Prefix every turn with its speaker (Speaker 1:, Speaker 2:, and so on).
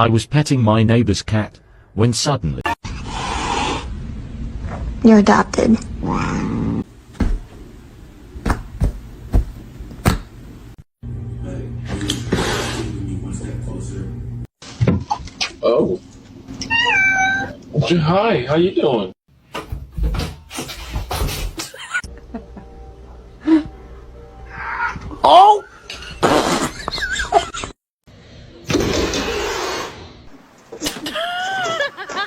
Speaker 1: I was petting my neighbor's cat when suddenly
Speaker 2: You're adopted.
Speaker 3: Oh. Hi, how you doing?